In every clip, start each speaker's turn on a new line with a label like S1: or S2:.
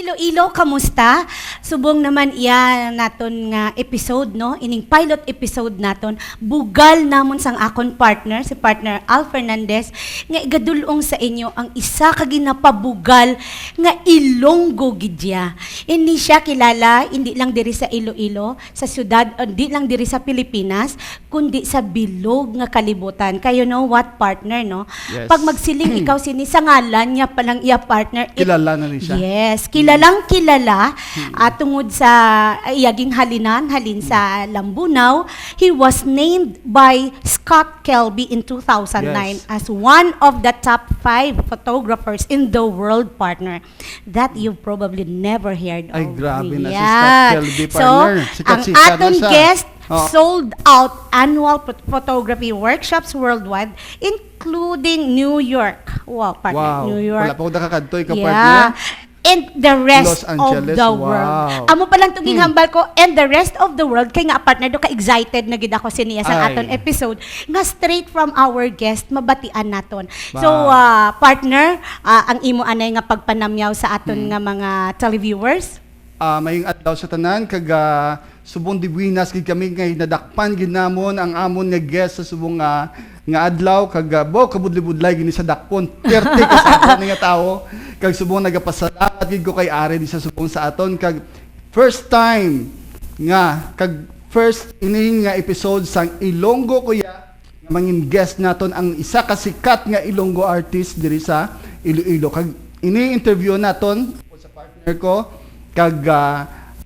S1: Iloilo, kamusta? Subong naman iya naton nga episode, no? Ining pilot episode naton. Bugal namon sang akon partner, si partner Al Fernandez, nga igadulong sa inyo ang isa ka ginapabugal nga Ilonggo gidya. Hindi siya kilala, hindi lang diri sa Iloilo, sa syudad, hindi lang diri sa Pilipinas, kundi sa bilog nga kalibutan. Kayo know what, partner, no?
S2: Yes.
S1: Pag magsiling ikaw sini sa ngalan niya palang iya partner.
S2: Kilala na rin siya.
S1: Yes, kilalang kilala tungod sa iyaging halin sa Lambunaw. He was named by Scott Kelby in 2009
S2: Yes.
S1: as one of the top 5 photographers in the world, partner. That you've probably never heard of.
S2: Ay, grabe na si
S1: Yeah.
S2: Scott Kelby,
S1: So,
S2: partner.
S1: ang
S2: Sikat-sikat na
S1: aton
S2: siya.
S1: guest
S2: Oh.
S1: sold out annual photography workshops worldwide, including New York. Wow, partner,
S2: Wow.
S1: New York.
S2: Wala pa ko nakakadtoy ka,
S1: Yeah.
S2: partner.
S1: And the rest
S2: Los Angeles,
S1: of the
S2: wow.
S1: world. Amo pa lang tuging hambal ko, and the rest of the world, kay nga partner do ka excited na gid ako siniya sa
S2: Ay.
S1: aton episode, nga straight from our guest, mabatian naton.
S2: Wow.
S1: So, partner, ang imo anay nga pagpanamyaw sa aton nga mga televiewers.
S2: Mayong adlaw sa tanan, subong dibuinas gid kami nga nadakpan gid namon ang amon nga guest sa subong nga adlaw kabudli-budlay gini sa dakpon. Perte ka sa aton nga tawo. Kag subong nagapasalamat gid ko kay Are di sa subong sa aton kag first time nga kag first ining nga episode sang Ilonggo kuya nga mangin guest naton ang isa ka sikat nga Ilonggo artist diri sa Iloilo. Kag ini interview naton sa partner ko kag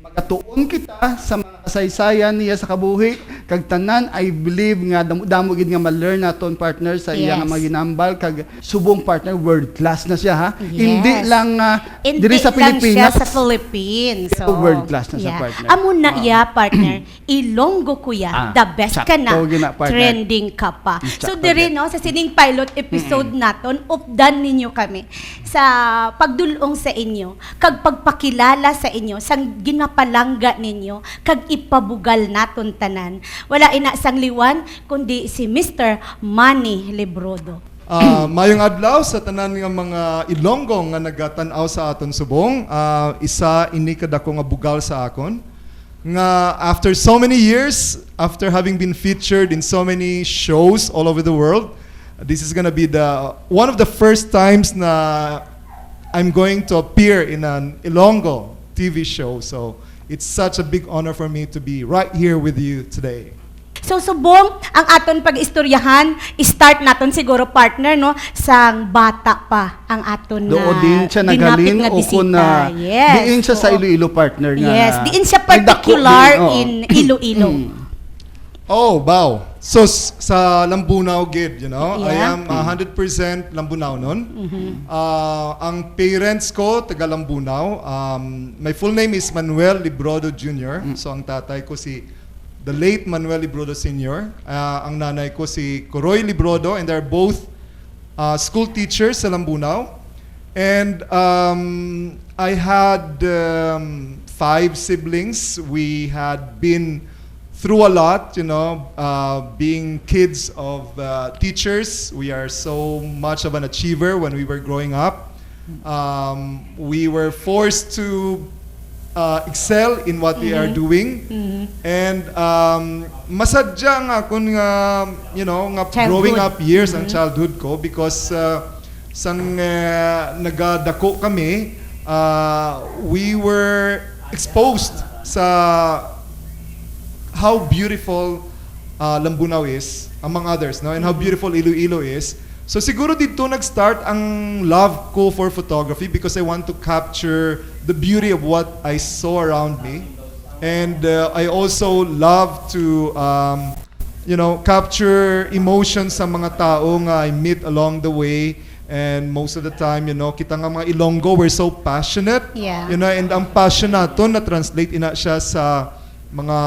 S2: magatuon kita sa mga kasaysayan niya sa kabuhi kag tanan I believe nga damo gid nga ma-learn naton partner sa iya nga
S1: Yes.
S2: mga ginambal kag subong partner world class na siya ha.
S1: Yes.
S2: Hindi lang diri sa
S1: lang siya
S2: Pilipinas.
S1: sa Philippines. So,
S2: World class na siya, partner.
S1: Amo na iya, partner. Ilonggo kuya, the best ka na.
S2: sakto gina, partner.
S1: Trending ka pa. So,
S2: Sakto
S1: diri,
S2: gina.
S1: no, sa sining pilot episode naton, updan ninyo kami sa pagdulong sa inyo, kag pagpakilala sa inyo, sang ginapalangga ninyo, kag ipabugal naton tanan. Wala ina sang liwan, kundi si Mr. Manny Librodo.
S3: Mayong adlaw sa tanan nga mga Ilonggo nga nagatan-aw sa aton subong. Isa ini kadako nga bugal sa akon. Nga after so many years, after having been featured in so many shows all over the world, this is gonna be one of the first times na I'm going to appear in an Ilonggo TV show. So it's such a big honor for me to be right here with you today.
S1: So subong ang aton pag-istoryahan, start naton siguro partner no sang bata pa ang aton
S2: Doo din siya
S1: dinapit
S2: nagalin
S1: nga
S2: o
S1: bisita.
S2: kung
S1: Yes.
S2: diin siya sa
S1: oo.
S2: Iloilo partner nga.
S1: Yes, diin siya
S2: Ay, dako
S1: particular
S2: din, oo.
S1: in Iloilo.
S3: Oh, wow. So, sa Lambunaw gid, you know, I
S1: Yeah.
S3: am 100% Lambunaw nun. Ang parents ko, taga Lambunaw. My full name is Manuel Librodo Jr. So, ang tatay ko the late Manuel Librodo Sr. Ang nanay ko si Coroy Librodo, and they're both school teachers sa Lambunaw. And I had 5 siblings. We had been through a lot, you know, being kids of teachers. We are so much of an achiever when we were growing up. We were forced to excel in what we are doing. And masadya nga kun nga, you know, nga
S1: Childhood.
S3: growing up years ang childhood ko because sang nagadako kami, we were exposed sa how beautiful Lambunaw is, among others, no? And how beautiful Iloilo is. So siguro dito nag-start ang love ko for photography because I want to capture the beauty of what I saw around me. And I also love to, you know, capture emotions sa mga tao nga I meet along the way. And most of the time, you know, kita nga mga Ilonggo, we're so passionate.
S1: Yeah.
S3: You know, and ang passion nato na-translate ina siya sa mga,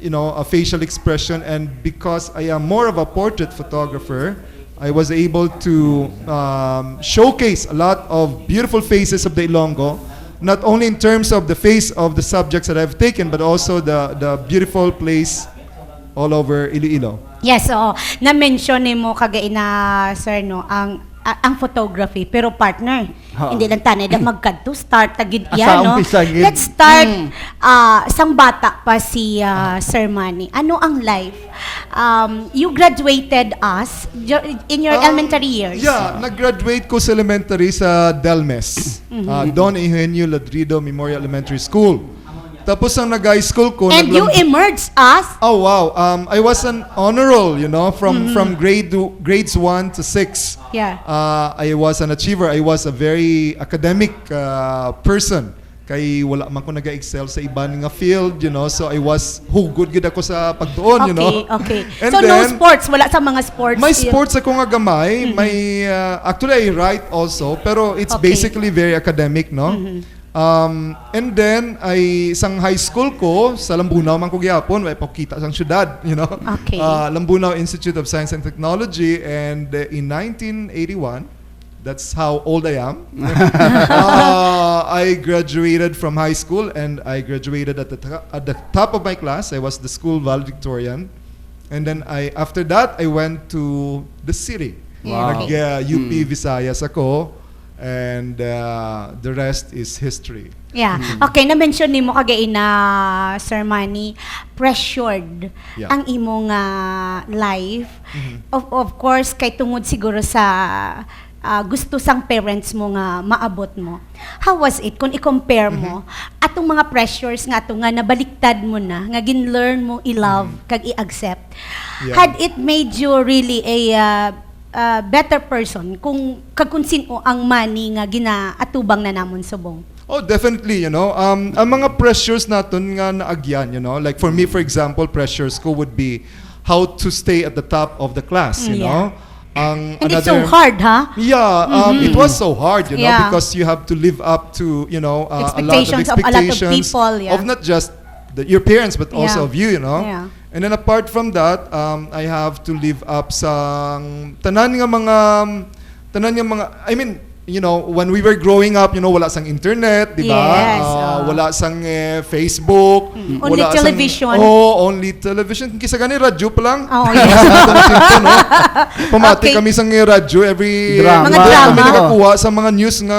S3: you know, a facial expression. And because I am more of a portrait photographer, I was able to showcase a lot of beautiful faces of the Ilonggo, not only in terms of the face of the subjects that I've taken, but also the beautiful place all over Iloilo.
S1: Yes, oo. Na-mention mo kagaina, sir, no, ang ang photography. Pero partner,
S2: Oo.
S1: hindi lang tanay na magkadto, start tagid
S2: Asa
S1: yan, no?
S2: umpisa, gid.
S1: Let's start, isang bata pa si Sir Manny. Ano ang life? You graduated us in your elementary years.
S3: Yeah, nag-graduate ko sa elementary sa Delmes. Don Eugenio Ladrido Memorial Elementary School. Tapos ang nag-high school ko,
S1: And you emerged as?
S3: Oh wow, I was an honor roll, from grades 1 to 6.
S1: Yeah.
S3: I was an achiever. I was a very academic person. Kay wala man ko nag-excel sa iba nga field, so I was good ako sa pagtuon,
S1: Okay.
S3: And
S1: So no
S3: then,
S1: sports, wala sa mga sports.
S3: may sports ako nga gamay, may actually I write also, pero it's
S1: Okay.
S3: basically very academic, no? And then ay isang high school ko sa Lambunaw man ko gyapon, way pakita sang syudad,
S1: Okay.
S3: Lambunaw Institute of Science and Technology, and in 1981, that's how old I am. I graduated from high school, and I graduated at the top of my class. I was the school valedictorian. And then after that, I went to the city.
S1: Wow.
S3: UP Visayas ako, and the rest is history.
S1: Yeah. Okay, na-mention ni mo kagay na Sir Manny, pressured
S3: Yeah.
S1: ang imong life. Of course, kay tungod siguro sa gusto sang parents mo nga maabot mo. How was it kung i-compare mo atong mga pressures nga ato nga nabaliktad mo na, nga gin-learn mo i-love kag i-accept?
S3: Yeah.
S1: Had it made you really a better person kung sino ang Manny nga ginaatubang na namon subong?
S3: Oh, definitely, ang mga pressures natin nga naagyan, like for me, for example, pressures ko would be how to stay at the top of the class,
S1: Yeah.
S3: Ang
S1: And it's so hard, ha?
S3: Yeah, it was so hard,
S1: Yeah.
S3: because you have to live up to, a lot of
S1: Expectations of a lot of
S3: expectations
S1: people, yeah.
S3: of not just your parents, but also
S1: Yeah.
S3: of you,
S1: Yeah.
S3: And then apart from that, I have to live up sa tanan nga mga, I mean, when we were growing up, wala sang internet, di ba?
S1: Yes,
S3: Wala sang Facebook.
S1: Only
S3: wala
S1: television.
S3: Only television. Kisa gani, radyo pa lang.
S1: Oh, yes.
S3: Pamati
S1: Okay.
S3: kami sa radyo every
S2: Drama.
S1: Mga
S3: day
S1: drama.
S3: kami nakakuha sa mga news nga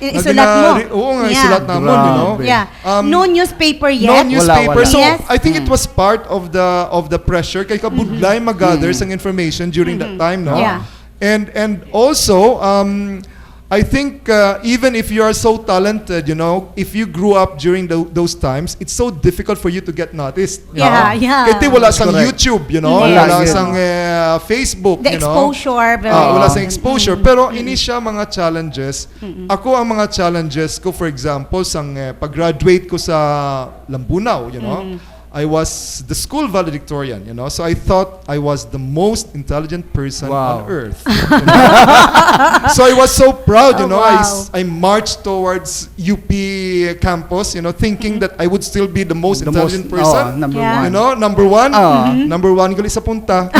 S1: Isulat mo.
S3: Oo nga,
S1: Yeah.
S3: isulat namon,
S2: Grabe.
S1: Yeah. No newspaper
S3: No
S1: yet.
S3: newspaper.
S2: Wala.
S3: So
S1: Yes.
S3: I think it was part of the pressure kay kabudlay mag-gather sang information during that time, no?
S1: Yeah.
S3: And also I think even if you are so talented, if you grew up during those times, it's so difficult for you to get noticed.
S1: Yeah, yeah.
S3: Kasi wala sang
S2: Correct.
S3: YouTube,
S1: Yes.
S3: wala
S2: Yes.
S3: sang Facebook,
S1: The exposure. Very
S3: wala
S1: important.
S3: sang exposure. Pero ini siya mga challenges. Ako ang mga challenges ko, for example, sang pag-graduate ko sa Lambunaw, I was the school valedictorian, so I thought I was the most intelligent person
S2: Wow.
S3: on earth. So I was so proud,
S1: Oh, wow.
S3: I marched towards UP campus, thinking that I would still be the most intelligent person.
S2: number
S1: Yeah.
S2: one.
S3: Number one,
S2: Ah.
S3: number one gali sa punta.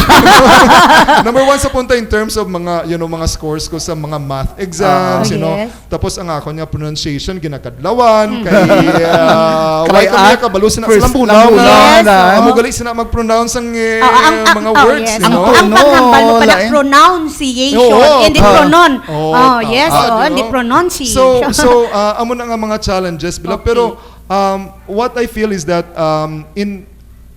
S3: Number one sa punta in terms of mga, mga scores ko sa mga math exams,
S1: Yes.
S3: Tapos ang ako nga pronunciation ginakadlawan, kay
S2: Kay
S3: kami kabalo sa
S2: first
S3: Lambunaw
S1: Yes.
S3: Amo gali sila mag-pronounce ang mga words,
S1: yes.
S3: you know?
S1: Ang paghambal mo pala,
S2: lain.
S1: pronunciation,
S3: Oo,
S1: hindi pronon.
S3: Oo,
S1: Yes,
S3: tama, you
S1: hindi
S3: know?
S1: pronunciation.
S3: So amo na nga mga challenges bila,
S1: Okay.
S3: pero what I feel is that in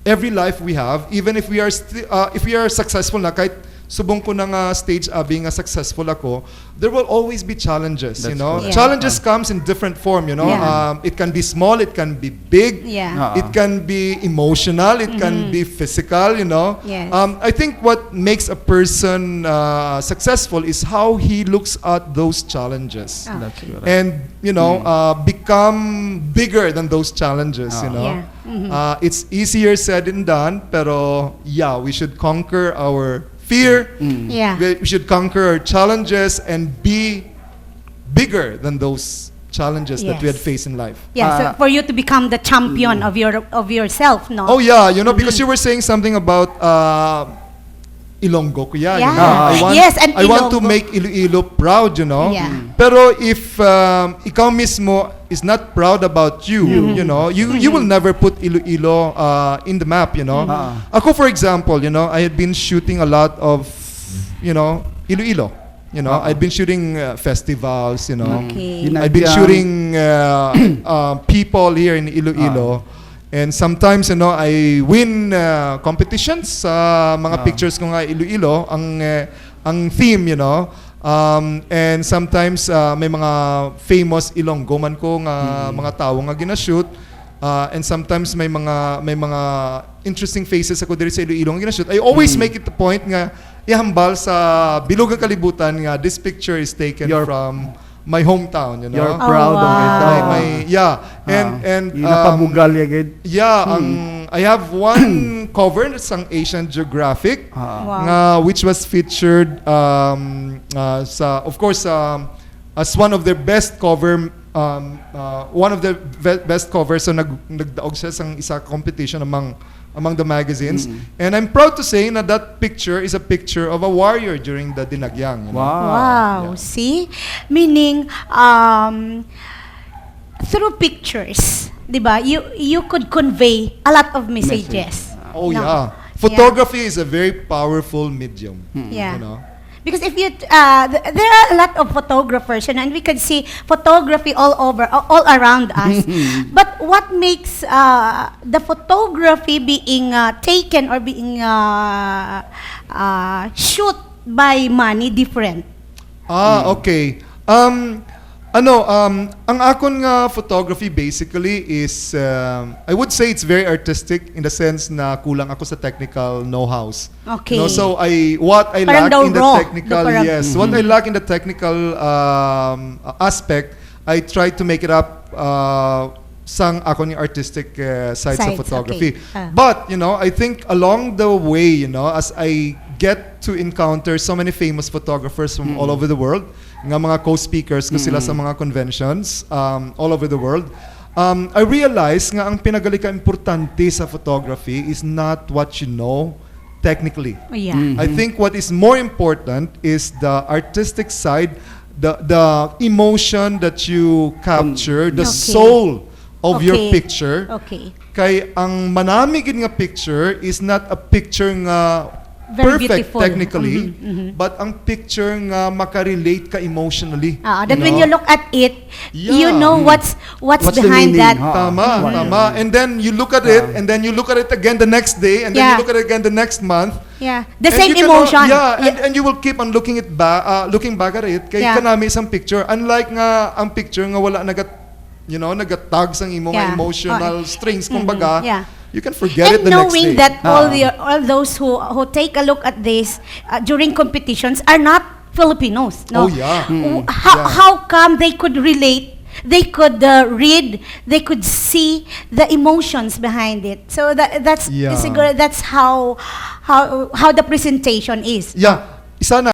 S3: every life we have, even if we are successful na, kahit subong ko na nga stage being successful ako, there will always be challenges,
S2: That's
S1: correct. Yeah.
S3: Challenges comes in different form,
S1: Yeah.
S3: It can be small, it can be big,
S1: Yeah.
S3: it can be emotional, it can be physical,
S1: Yes.
S3: I think what makes a person successful is how he looks at those challenges.
S1: Ah.
S2: That's correct.
S3: And become bigger than those challenges,
S1: Yeah.
S3: It's easier said than done, pero yeah, we should conquer our fear.
S1: Yeah.
S3: We should conquer our challenges and be bigger than those challenges that we had
S1: Yes.
S3: faced in life.
S1: Yeah, so for you to become the champion of yourself, no?
S3: Oh yeah, because you were saying something about Ilonggo, kuya.
S1: Yeah. Yes, and
S3: I want to
S1: Ilonggo.
S3: make Iloilo proud,
S1: Yeah.
S3: Pero if ikaw mismo is not proud about you, you will never put Iloilo in the map, Ako, for example, I had been shooting a lot of, Iloilo, You know, I'd been shooting festivals, you know.
S1: Okay.
S3: I've been shooting people here in Iloilo. And sometimes, you know, I win competitions sa mga pictures ko nga Iloilo. Ang theme, you know. And sometimes may mga famous Ilonggo man ko nga mga tao nga ginashoot. And sometimes may mga interesting faces ako diri sa Iloilo nga ginashoot. I always make it the point nga ihambal sa bilog nga kalibutan nga this picture is taken from my hometown, you know.
S2: You're proud of it.
S3: And
S2: napabugal yagid.
S3: I have one cover sa Asian Geographic nga which was featured sa, of course, as one of their best cover, one of the best covers. So nagdaog siya sa isa competition among the magazines. And I'm proud to say na that picture is a picture of a warrior during the Dinagyang. You know?
S1: Wow. See? Meaning, through pictures, di ba, you could convey a lot of messages.
S3: Oh, yeah. Photography is a very powerful medium.
S1: Yeah.
S3: You know?
S1: Because if you, there are a lot of photographers, and we could see photography all over, all around us. But what makes the photography being taken or being shoot by Manny different?
S3: Okay. Ang akon nga photography basically is, I would say it's very artistic in the sense na kulang ako sa technical know-hows.
S1: Okay.
S3: No, so what I
S1: Parang
S3: lack
S1: daw
S3: in the
S1: raw.
S3: technical,
S1: Parang-
S3: what I lack in the technical aspect, I try to make it up sang akon yung artistic side sa
S1: Sides,
S3: photography.
S1: okay.
S3: But, you know, I think along the way, you know, as I get to encounter so many famous photographers from all over the world, nga mga co-speakers ko sila sa mga conventions all over the world, I realize nga ang pinagalika importante sa photography is not what you know technically.
S1: Oh, yeah.
S3: I think what is more important is the artistic side, the emotion that you capture, the
S1: Okay.
S3: soul of your
S1: Okay.
S3: picture.
S1: Okay.
S3: Kay ang manamigid nga picture is not a picture nga
S1: Very
S3: perfect
S1: beautiful.
S3: technically, but ang picture nga makarelate ka emotionally.
S1: That when you look at it, you
S3: Yeah.
S1: know what's
S2: What's the
S1: behind
S2: meaning,
S1: that.
S2: huh?
S3: Tama. And then you look at it, and then you look at it again the next day, and then
S1: Yeah.
S3: you look at it again the next month.
S1: Yeah. The
S3: And
S1: same
S3: you can
S1: emotion.
S3: and you will keep on looking back at it. Kay
S1: Yeah.
S3: kanami isang picture, unlike nga ang picture nga wala nagatag sang imo nga
S1: Yeah.
S3: emotional strings kumbaga.
S1: Yeah.
S3: You can forget
S1: And
S3: it the next
S1: knowing
S3: day.
S1: that all those who take a look at this during competitions are not Filipinos. No?
S3: Oh, yeah.
S1: How come they could relate? They could read. They could see the emotions behind it. So that's
S3: Yeah.
S1: siguro that's how the presentation is.
S3: Yeah, isa na